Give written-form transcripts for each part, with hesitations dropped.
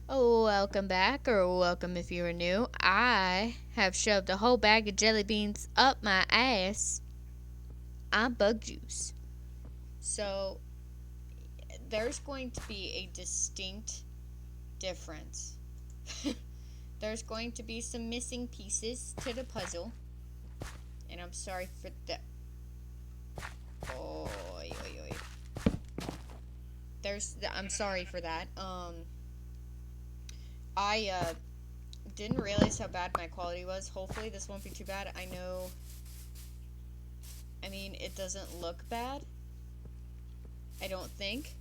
Oh, welcome back, or welcome if you are new. I have shoved a whole bag of jelly beans up my ass. I'm bug juice. So, there's going to be a distinct difference. There's going to be some missing pieces to the puzzle. And I'm sorry for that. Oh, oy, oy, oy. I'm sorry for that. I didn't realize how bad my quality was. Hopefully this won't be too bad. I mean, it doesn't look bad. I don't think.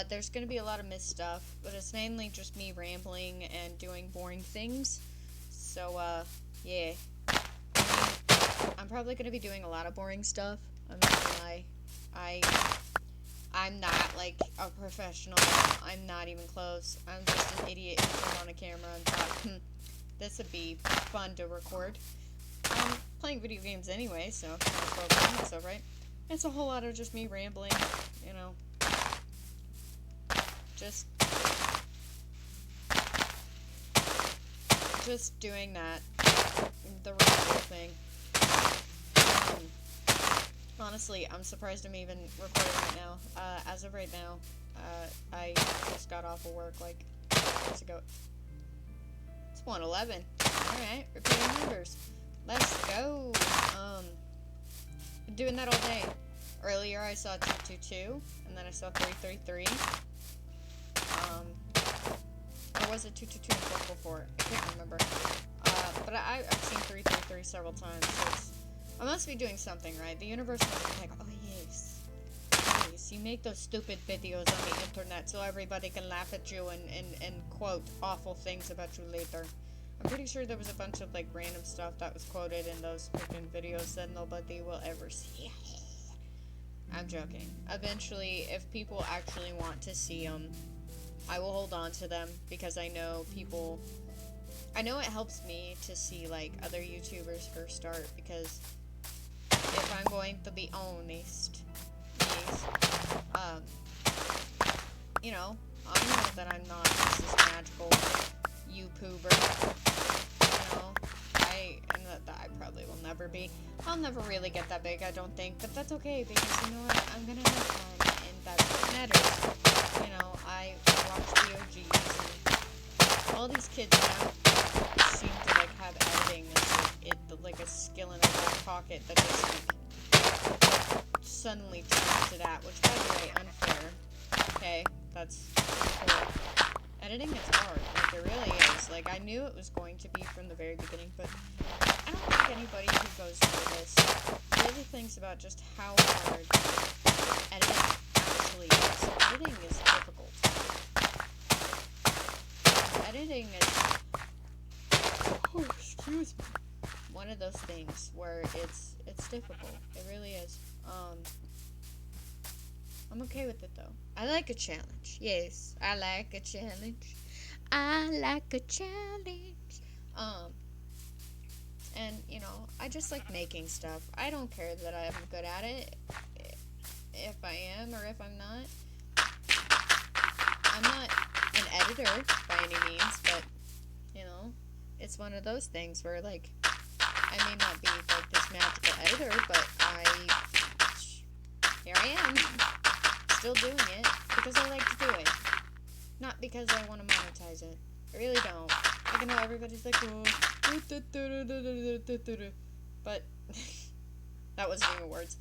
There's gonna be a lot of missed stuff, but it's mainly just me rambling and doing boring things. So, yeah. I'm probably gonna be doing a lot of boring stuff. I'm not gonna lie. I, I'm not like a professional. I'm not even close. I'm just an idiot who turned on a camera and thought, this would be fun to record. I'm playing video games anyway, so might as well film myself, right? It's a whole lot of just me rambling, you know. Just doing that, the ramble thing. Honestly, I'm surprised I'm even recording right now. As of right now, I just got off of work like 2 hours ago. It's 1:11. Alright, repeating numbers. Let's go. Been doing that all day. Earlier I saw 222, and then I saw 333. Or was it 222 and 444? I can't remember. But I've seen 333 several times, so I must be doing something right. The universe must be like, oh yes. Yes, you make those stupid videos on the internet so everybody can laugh at you and quote awful things about you later. I'm pretty sure there was a bunch of like random stuff that was quoted in those freaking videos that nobody will ever see. I'm joking. Eventually, if people actually want to see them, I will hold on to them because I know it helps me to see like other YouTubers first start, because if I'm going to be honest, you know, I know that I'm not just this magical YouTuber. You know, and that I probably will never be. I'll never really get that big, I don't think, but that's okay because you know what? I'm gonna have fun, and that's what matters. You know, I watch the OGs, and all these kids now seem to like have editing as like a skill in their back pocket that just like suddenly turns to that, which by the way, unfair. Okay, that's cool. Editing is hard, like it really is. Like I knew it was going to be from the very beginning, but I don't think anybody who goes through this really thinks about just how hard editing actually is. Editing is difficult. Editing is, oh, excuse me, one of those things where it's difficult. It really is. I'm okay with it though. I like a challenge. Yes, I like a challenge. I like a challenge. And you know, I just like making stuff. I don't care that I'm good at it. If I am or if I'm not. I'm not an editor by any means, but you know, it's one of those things where like I may not be like this magical editor, but here I am, still doing it because I like to do it, not because I want to monetize it. I really don't. I know everybody's like, oh, but that wasn't even words.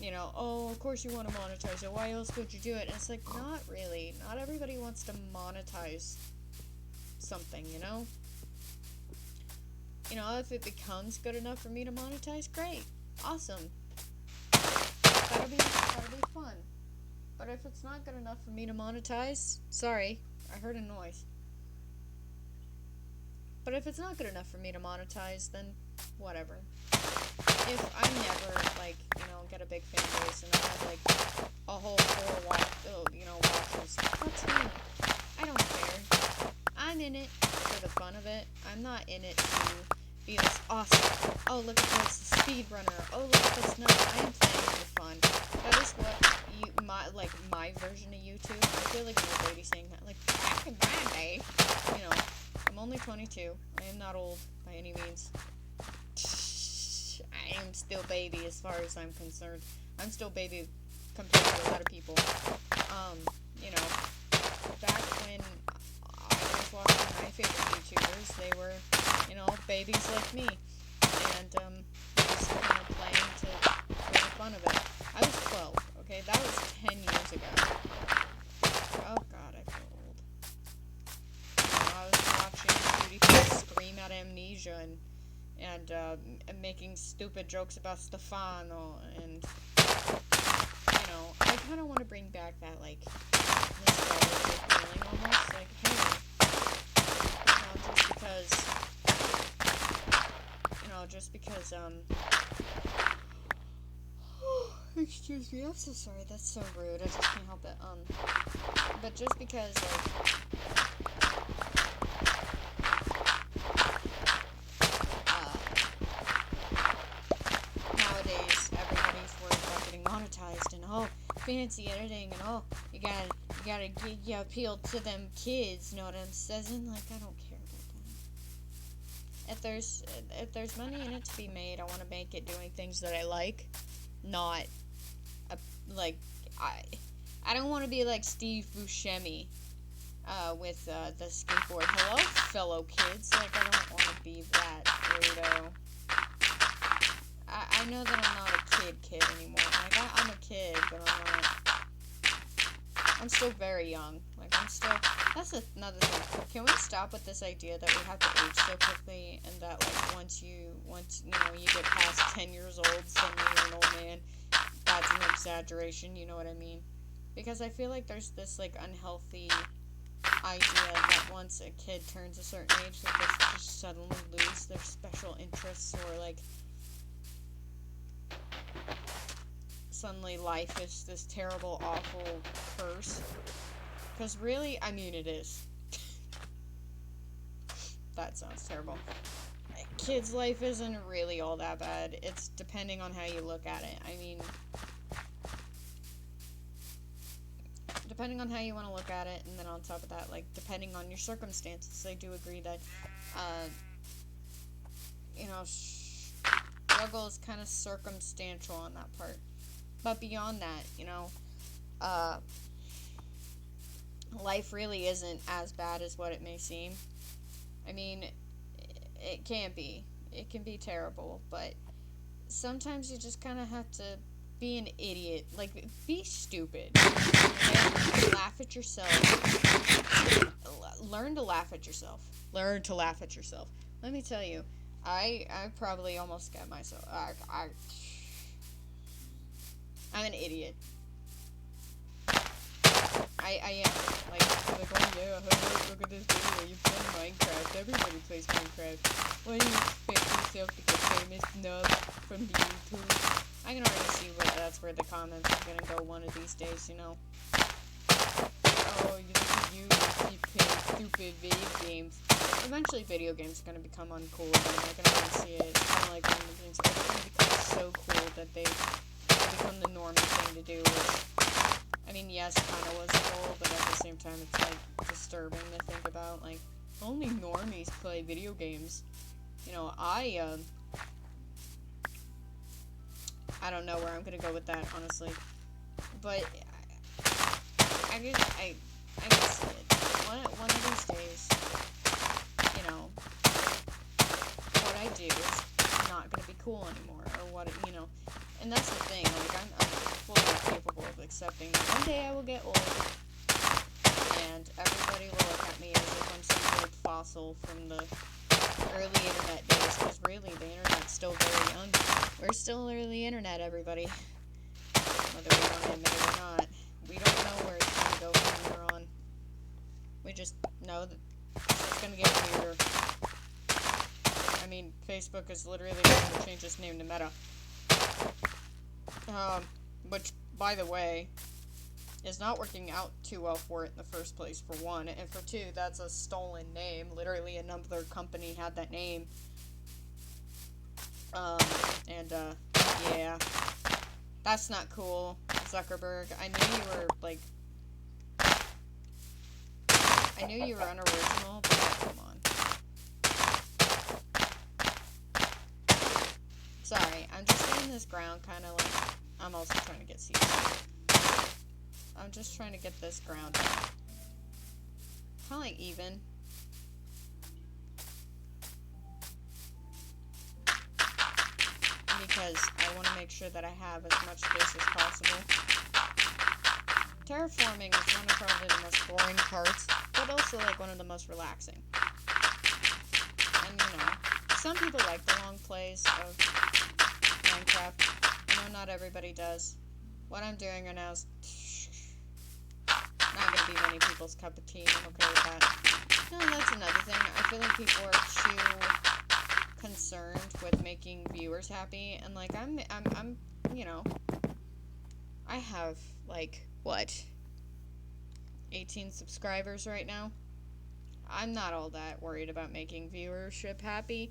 You know, oh, of course you want to monetize it. Why else would you do it? And it's like, not really. Not everybody wants to monetize something, you know? You know, if it becomes good enough for me to monetize, great. Awesome. That'll be fun. But if it's not good enough for me to monetize, sorry, I heard a noise. But if it's not good enough for me to monetize, then whatever. If I never, like, you know, get a big fan base and I have, like, a whole 4 watchers, that's fine. I don't care. I'm in it for the fun of it. I'm not in it to be this awesome, oh, look at this speedrunner, oh, look at this, no, I am playing for fun. That is what my version of YouTube, I feel like an old lady saying that, like, back in my day, only 22. I am not old by any means. I am still baby as far as I'm concerned. I'm still baby compared to a lot of people. You know, back when I was watching my favorite YouTubers, they were, you know, babies like me. And, just kind of playing to make fun of it. I was 12, okay? That was 10 years ago. Oh god, I feel old. I was watching PewDiePie scream at amnesia and making stupid jokes about Stefano, and, you know, I kind of want to bring back that, like, nostalgic feeling almost, like, hey, just because, excuse me, I'm so sorry, that's so rude, I just can't help it, but just because, like, nowadays, everybody's worried about getting monetized, and, oh, fancy editing, and, oh, you gotta appeal to them kids, know what I'm saying? Like, I don't care about that. If there's money in it to be made, I want to make it doing things that I like, not, like, I don't want to be like Steve Buscemi, with, the skateboard. Hello, fellow kids, like, I don't want to be that weirdo. I know that I'm not a kid anymore. Like, I'm a kid, but I'm not. I'm still very young. Like, that's another thing. Can we stop with this idea that we have to age so quickly, and that, like, once you get past 10 years old, suddenly you're an old man? That's an exaggeration, you know what I mean? Because I feel like there's this, like, unhealthy idea that once a kid turns a certain age, that they just suddenly lose their special interests, or, like, suddenly life is this terrible, awful curse. Because really, I mean, it is. That sounds terrible. Kids' life isn't really all that bad. It's depending on how you look at it. I mean, depending on how you want to look at it, and then on top of that, like, depending on your circumstances. I do agree that, struggle is kind of circumstantial on that part. But beyond that, life really isn't as bad as what it may seem. I mean, it can be. It can be terrible, but sometimes you just kind of have to be an idiot. Like, be stupid. Okay? Laugh at yourself. Learn to laugh at yourself. Learn to laugh at yourself. Let me tell you, I probably almost got myself. I'm an idiot. I am. Like, oh yeah, look at this video, you play Minecraft. Everybody plays Minecraft. Why do you expect yourself to get famous enough from the YouTube? I can already see that's where the comments are gonna go one of these days, you know. Oh, you look at you keep playing stupid video games. Eventually video games are gonna become uncool again. I can already see it. It's kinda like one of the things, they're gonna become so cool that they become the normal thing to do, which, I mean, yes, kind of was cool, but at the same time, it's, like, disturbing to think about. Like, only normies play video games. You know, I don't know where I'm gonna go with that, honestly. But, I can see it. One of these days, you know, what I do is not gonna be cool anymore, or what, you know. And that's the thing, like, I'm fully capable of accepting that one day I will get old, and everybody will look at me as if I'm some old fossil from the early internet days, because really, the internet's still very young. We're still early internet, everybody. Whether we want to admit it or not. We don't know where it's going to go from here on. We just know that it's going to get weirder. I mean, Facebook is literally going to change its name to Meta. Which, by the way, is not working out too well for it in the first place, for one. And for two, that's a stolen name. Literally, another company had that name. Yeah. That's not cool, Zuckerberg. I knew you were unoriginal, but come on. this ground kind of like, I'm also trying to get seeds. I'm just trying to get this ground kind of like even. Because I want to make sure that I have as much space as possible. Terraforming is one of probably the most boring parts, but also like one of the most relaxing. And you know, some people like the long plays of Minecraft. I know not everybody does. What I'm doing right now is not gonna be many people's cup of tea. I'm okay with that. No, that's another thing. I feel like people are too concerned with making viewers happy, and like I'm you know, I have like what, 18 subscribers right now. I'm not all that worried about making viewership happy.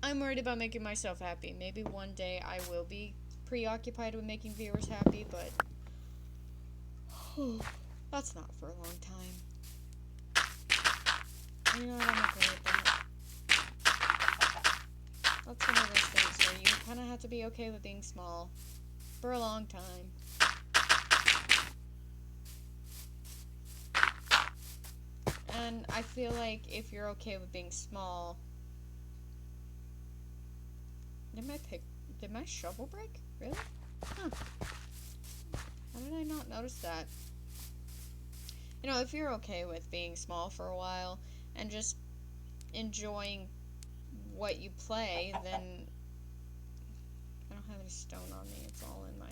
I'm worried about making myself happy. Maybe one day I will be preoccupied with making viewers happy, but that's not for a long time. You know what, I'm okay with that. That's one of those things where you kind of have to be okay with being small for a long time. And I feel like if you're okay with being small... Did my shovel break? Really? Huh. How did I not notice that? You know, if you're okay with being small for a while and just enjoying what you play, then I don't have any stone on me. It's all in my...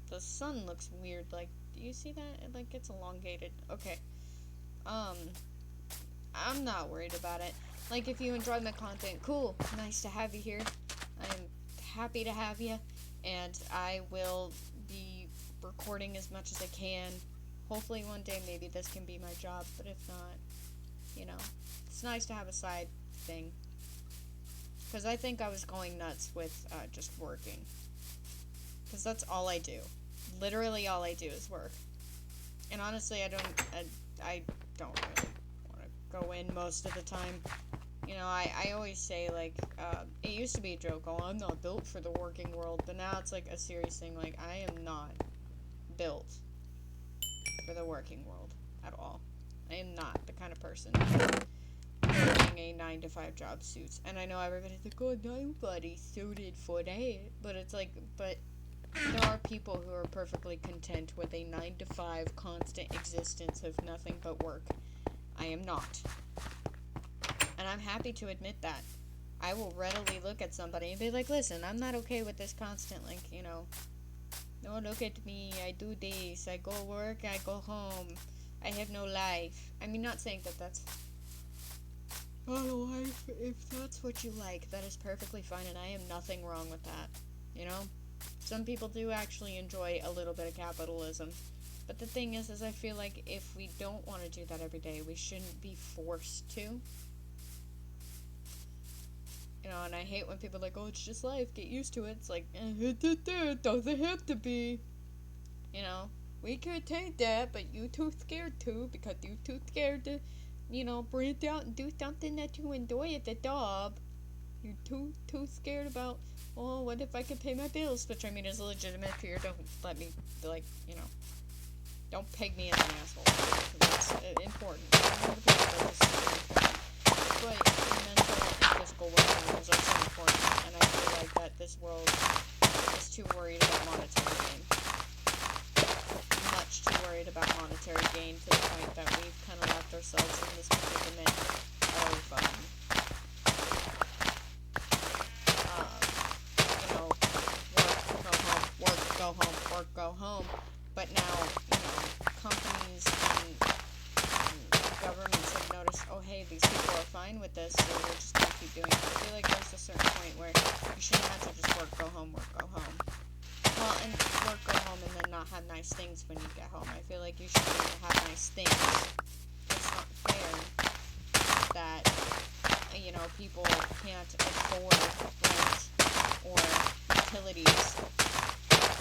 The sun looks weird. Like, do you see that? It like gets elongated. Okay. I'm not worried about it. Like, if you enjoy my content, cool. Nice to have you here. I'm happy to have you, and I will be recording as much as I can. Hopefully one day maybe this can be my job, but if not, you know, it's nice to have a side thing. Because I think I was going nuts with just working. Because that's all I do. Literally all I do is work. And honestly, I don't really want to go in most of the time. You know, I always say, like, it used to be a joke, oh, I'm not built for the working world, but now it's, like, a serious thing, like, I am not built for the working world at all. I am not the kind of person wearing a 9-to-5 job suits. And I know everybody's like, oh, nobody's suited for that, but it's like, but there are people who are perfectly content with a 9-to-5 constant existence of nothing but work. I am not. And I'm happy to admit that. I will readily look at somebody and be like, listen, I'm not okay with this constant, like, you know, no, look at me, I do this, I go work, I go home, I have no life. I mean, not saying that that's not a life. If that's what you like, that is perfectly fine, and I am nothing wrong with that, you know? Some people do actually enjoy a little bit of capitalism. But the thing is I feel like if we don't want to do that every day, we shouldn't be forced to. You know, and I hate when people are like, oh, it's just life, get used to it. It's like, it doesn't have to be. You know, we could take that, but you too scared to, because you too scared to, you know, breathe out and do something that you enjoy at the job. You're too scared about, oh, what if I could pay my bills? Which, I mean, is a legitimate fear. Don't let me, like, you know, don't peg me as an asshole. That's important. But mental and physical well-being is also important, and I feel like that this world is too worried about monetary gain. Much too worried about monetary gain, to the point that we've kind of left ourselves in this predicament of, you know, work, go home. But now, you know, companies and governments have noticed, oh, hey, these people are fine with this, so we're just going to keep doing it. I feel like there's a certain point where you shouldn't have to just work, go home. Well, and work, go home, and then not have nice things when you get home. I feel like you should be able to have nice things. It's not fair that, you know, people can't afford rent or utilities.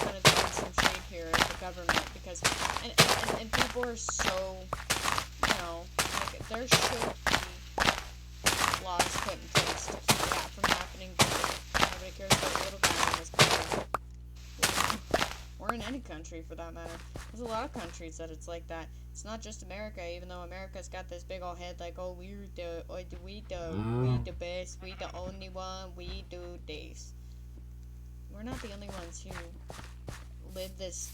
Kind of throwing some shade here at the government, because, and people are so, you know, like, there should be laws put in place to keep that from happening, but nobody cares about country for that matter. There's a lot of countries that it's like that. It's not just America, even though America's got this big old head like, oh, we the best, we the only one, we do this. We're not the only ones who live this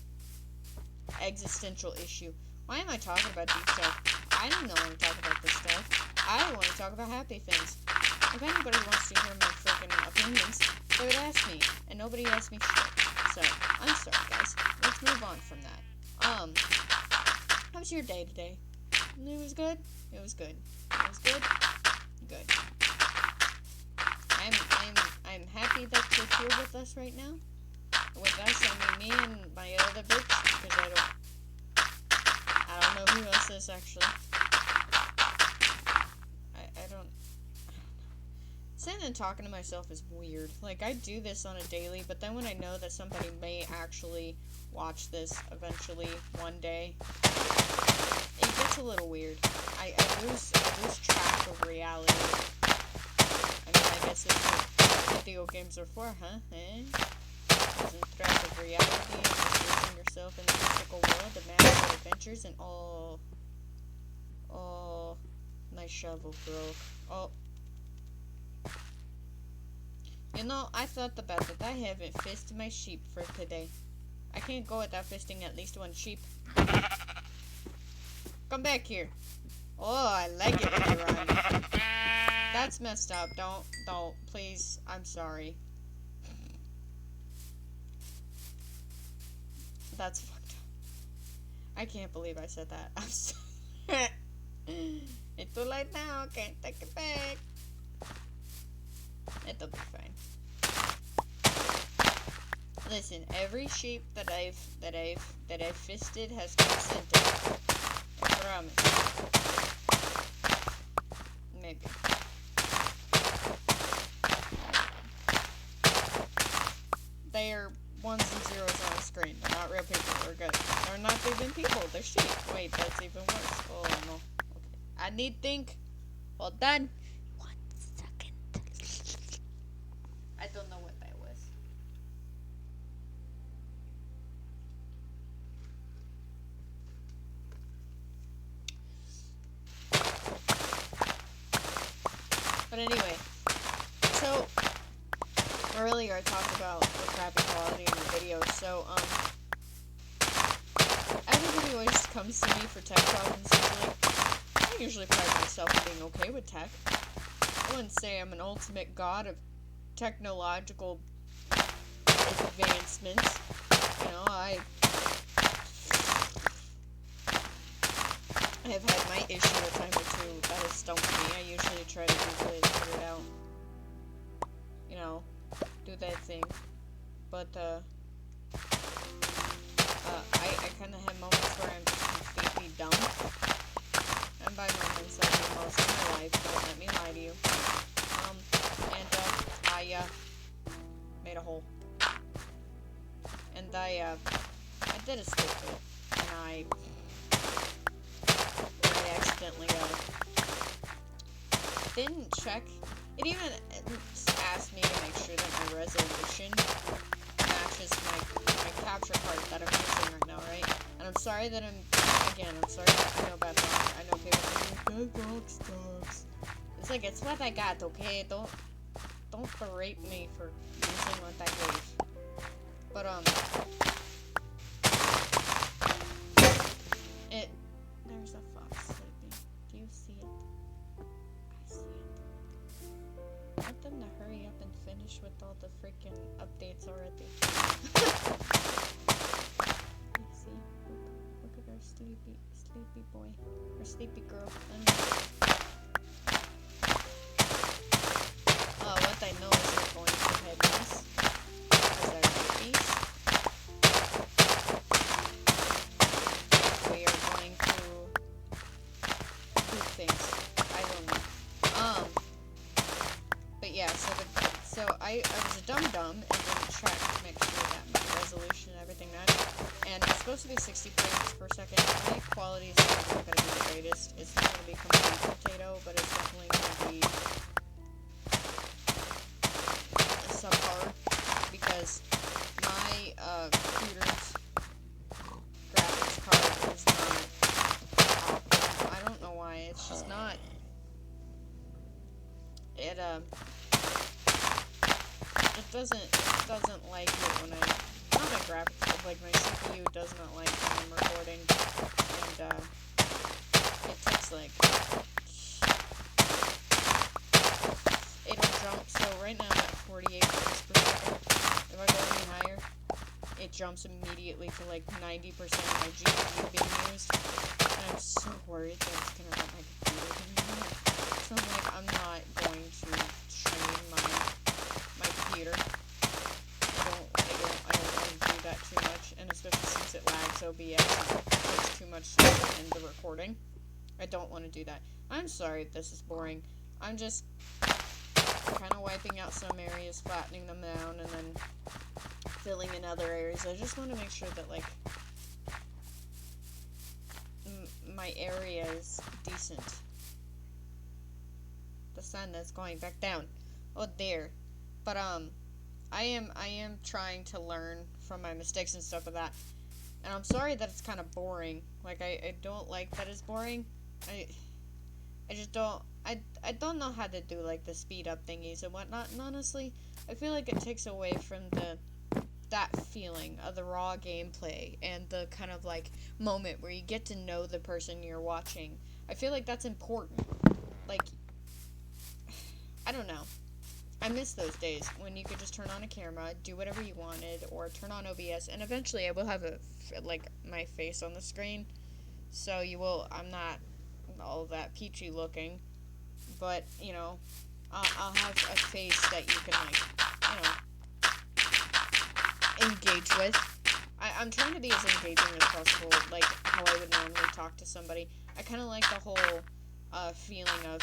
existential issue. Why am I talking about deep stuff? I don't know when to talk about this stuff. I want to talk about happy things. If anybody wants to hear my freaking opinions, they would ask me, and nobody asked me shit. So, I'm sorry, guys. Let's move on from that. How was your day today? It was good? It was good. It was good? Good. I'm happy that you're here with us right now. With us, I mean me and my other bitch, because I don't know who else is actually. I don't. Sitting and talking to myself is weird. Like, I do this on a daily, but then when I know that somebody may actually watch this eventually one day, it gets a little weird. I lose track of reality. I mean, I guess that's what video games are for, huh? Eh? Losing track of reality and just losing yourself in the physical world, the magical adventures, and oh, my shovel broke. Oh. You know, I thought about it. I haven't fisted my sheep for today. I can't go without fisting at least one sheep. Come back here. Oh, I like it when you run. That's messed up. Don't, please. I'm sorry. That's fucked up. I can't believe I said that. I'm sorry. It's too late now. Can't take it back. It'll be fine. Listen, every sheep that I've fisted has consented. I promise. Maybe. They're ones and zeros on the screen. They're not real people. We're good. They're not even people. They're sheep. Wait, that's even worse. Oh no. Okay. I need think. Well done. 1 second. I don't know what that was. But anyway, so earlier I talked about the crappy quality in the videos. So everybody always comes to me for tech problems. I usually pride myself on being okay with tech. I wouldn't say I'm an ultimate god of technological advancements. You know, I have had my issue a time or two that has stumped me. I usually try to Google it and figure it out. You know, do that thing. But, I kind of have moments where I'm just completely dumb. And by moments, I mean most of my life, don't let me lie to you. I made a hole. And I did a stupid. And I accidentally, didn't check. It even asked me to make sure that my resolution matches my capture card that I'm using right now, right? And I'm sorry that I'm sorry that I know about that. I know people are like, dogs. It's like, it's what I got, okay? Don't berate me for using what I gave. But, there's a fox sleeping. Do you see it? I see it. Want them to hurry up and finish with all the freaking updates already. You see? Look at our sleepy boy. Or sleepy girl. What I know is we're going to head west. Because our babies. We are going to do things. I don't know. But yeah, so I was a dum-dum and didn't check to make sure that my resolution and everything matched. And it's supposed to be 60 frames per second. My quality is not going to be the greatest. It's not going to be complete potato, but it's definitely going to be subpar. Because my computers it doesn't like it when I, not my graphics, but like my CPU does not like when I'm recording, and it takes like, it'll jump. So right now I'm at 48 frames per second. If I go any higher, it jumps immediately to like 90% of my GPU being used, and I'm so worried that it's gonna run my computer anymore. So I'm like, I'm not going to train my computer. I don't want to do that too much, and especially since it lags OBS and takes too much time in the recording. I don't want to do that. I'm sorry if this is boring. I'm just kind of wiping out some areas, flattening them down, and then filling in other areas. I just want to make sure that, like, my area is decent. The sun is going back down. Oh dear. But I am trying to learn from my mistakes and stuff like that. And I'm sorry that it's kind of boring. Like, I don't like that it's boring. I just don't, I don't know how to do, like, the speed up thingies and whatnot. And honestly, I feel like it takes away from that feeling of the raw gameplay and the kind of, like, moment where you get to know the person you're watching. I feel like that's important. Like, I don't know. I miss those days when you could just turn on a camera, do whatever you wanted, or turn on OBS, and eventually I will have my face on the screen, so I'm not all that peachy looking, but, you know, I'll have a face that you can, like, you know, engage with. I'm trying to be as engaging as possible, like how I would normally talk to somebody. I kind of like the whole feeling of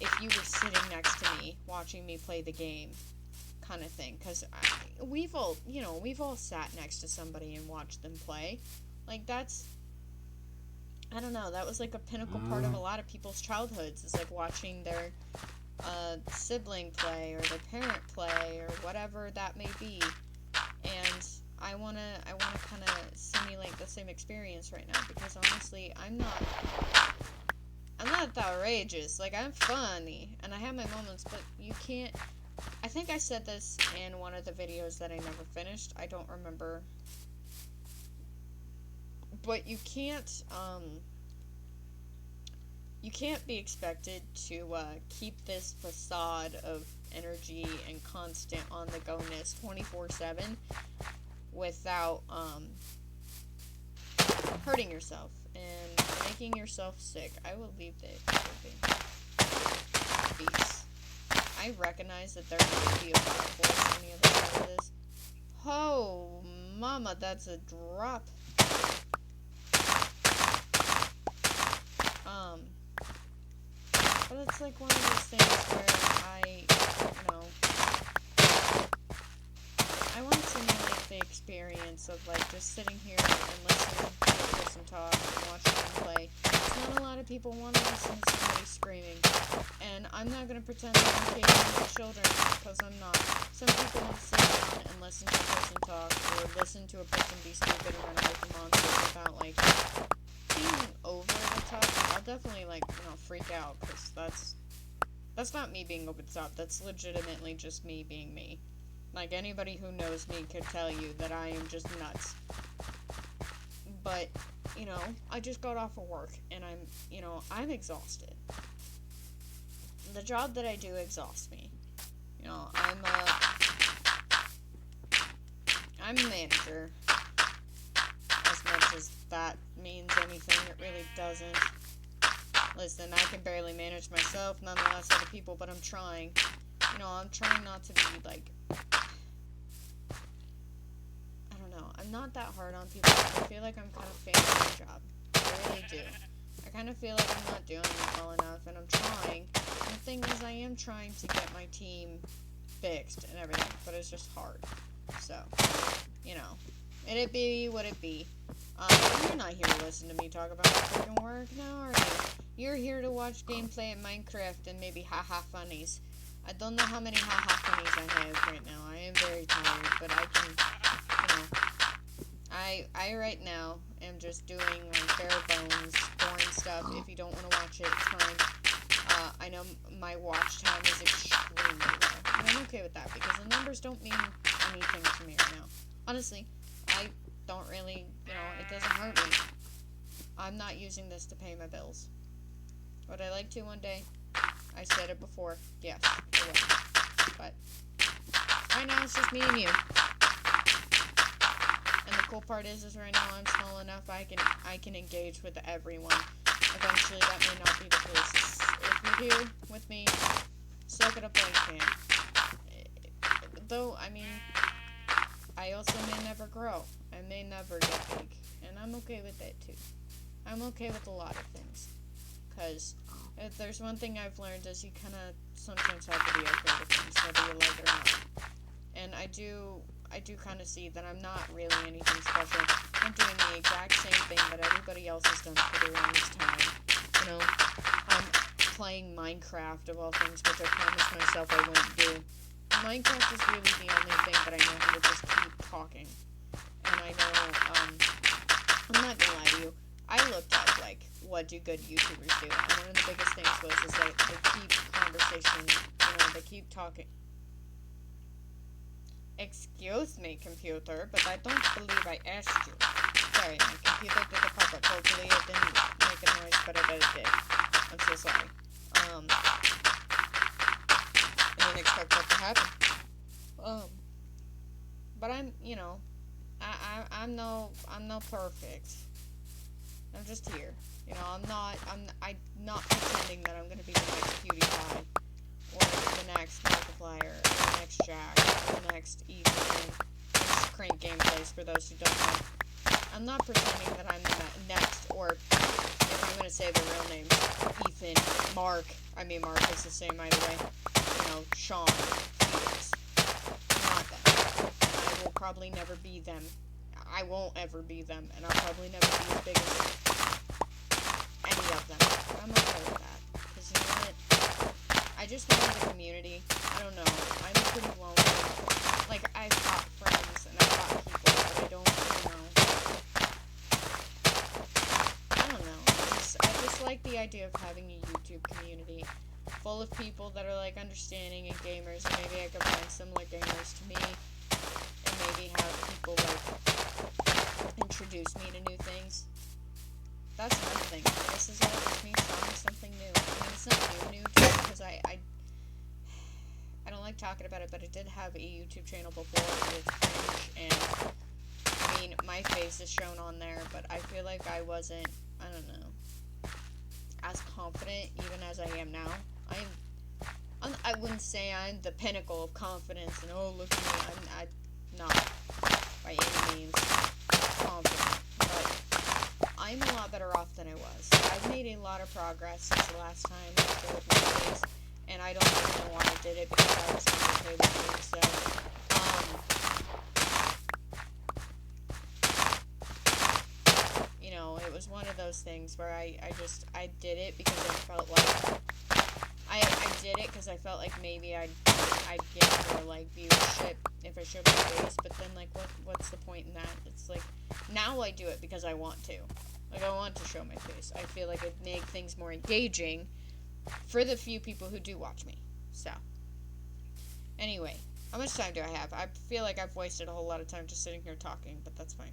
if you were sitting next to me watching me play the game kind of thing, because we've all sat next to somebody and watched them play. Like, that's, I don't know, that was like a pinnacle part of a lot of people's childhoods, is like watching their sibling play or their parent play or whatever that may be. And I wanna kind of simulate the same experience right now, because honestly, I'm not that outrageous. Like, I'm funny, and I have my moments, but you can't, I think I said this in one of the videos that I never finished, I don't remember, but you can't be expected to keep this facade of energy and constant on the go-ness 24/7 without hurting yourself and making yourself sick. I will leave the peace. I recognize that there might be a fire force on the other side of this. Oh, mama, that's a drop. But it's like one of those things where I want to simulate the experience of, like, just sitting here and listening to a person talk and watching them play. It's not a lot of people want to listen to somebody screaming, and I'm not going to pretend that I'm catering to children, because I'm not. Some people want to sit down and listen to a person talk, or listen to a person be stupid and run away from monsters without, like, being over the top. I'll definitely, like, freak out, because that's not me being over the top. That's legitimately just me being me. Like, anybody who knows me could tell you that I am just nuts. But, I just got off of work, and I'm exhausted. The job that I do exhausts me. I'm a manager. As much as that means anything, it really doesn't. Listen, I can barely manage myself, nonetheless other people, but I'm trying. I'm trying not to be, like, I don't know, I'm not that hard on people. I feel like I'm kind of failing my job. I really do. I kind of feel like I'm not doing it well enough, and I'm trying. And the thing is, I am trying to get my team fixed and everything, but it's just hard. So, it'd be what it be. You're not here to listen to me talk about my freaking work now, are you? You're here to watch gameplay at Minecraft and maybe haha funnies. I don't know how many haha funnies I have right now. I am very tired, but I can, I right now am just doing, like, bare bones, boring stuff. If you don't want to watch it, it's fine. I know my watch time is extremely low. And I'm okay with that because the numbers don't mean anything to me right now. Honestly, I don't really, it doesn't hurt me. I'm not using this to pay my bills. Would I like to one day? I said it before. Yes, I would. But right now it's just me and you. And the cool part is right now I'm small enough I can engage with everyone. Eventually that may not be the case. If you're here with me, soak it up while you can. Though, I mean, I also may never grow. I may never get big. And I'm okay with that too. I'm okay with a lot of things. Because if there's one thing I've learned is you kind of sometimes have to be okay with things, whether you like it or not. And I do kind of see that I'm not really anything special. I'm doing the exact same thing that everybody else has done for the longest time. I'm playing Minecraft of all things, which I promised myself I wouldn't do. Minecraft is really the only thing that I know how to just keep talking. And I know, I'm not gonna lie to you, I looked up, what do good YouTubers do? And one of the biggest things is that they keep conversation, they keep talking. Excuse me, computer, but I don't believe I asked you. Sorry, my computer did a pop-up. Hopefully it didn't make a noise, but I bet it did. I'm so sorry. I didn't expect that to happen. But I'm no perfect. I'm just here. I'm not pretending that I'm gonna be the next PewDiePie, or the next Markiplier, or the next Jack, or the next Ethan. This is Crank Gameplays for those who don't know. I'm not pretending that I'm the next, or if I'm gonna say the real names, Ethan, Mark. I mean, Mark is the same either way. Sean, Felix. I'm not them. I will probably never be them. I won't ever be them, and I'll probably never be as big as any of them. But I'm okay with that, because you know what? I just want the community. I don't know. I'm pretty lonely. I've got friends, and I've got people, but I don't know. I just like the idea of having a YouTube community full of people that are, understanding and gamers, and maybe I could find similar gamers to me, and maybe have people, introduce me to new things. That's another thing. This is all just me trying something new. I mean, it's not new because I don't like talking about it, but I did have a YouTube channel before with cringe, and I mean, my face is shown on there, but I feel like I wasn't, I don't know, as confident even as I am now. I wouldn't say I'm the pinnacle of confidence, and oh, look at me, I'm not by any means confident, but I'm a lot better off than I was. I've made a lot of progress since the last time I showed my face, and I don't even know why I did it, because I was not okay with it, so, it was one of those things where I did it because I felt like, I did it because I felt like maybe I'd get more, viewership if I showed my face, but then, what's the point in that? It's now I do it because I want to. I want to show my face. I feel like it'd make things more engaging for the few people who do watch me. So, anyway, how much time do I have? I feel like I've wasted a whole lot of time just sitting here talking, but that's fine.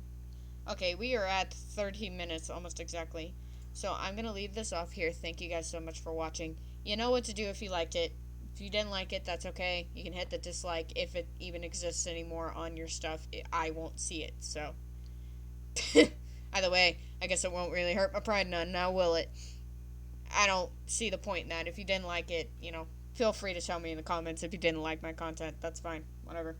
Okay, we are at 13 minutes, almost exactly. So, I'm going to leave this off here. Thank you guys so much for watching. You know what to do if you liked it. If you didn't like it, that's okay. You can hit the dislike if it even exists anymore on your stuff. I won't see it, so. Either way, I guess it won't really hurt my pride none, now will it? I don't see the point in that. If you didn't like it, feel free to tell me in the comments if you didn't like my content. That's fine. Whatever.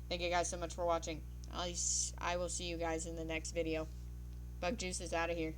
Thank you guys so much for watching. I will see you guys in the next video. Bug Juice is out of here.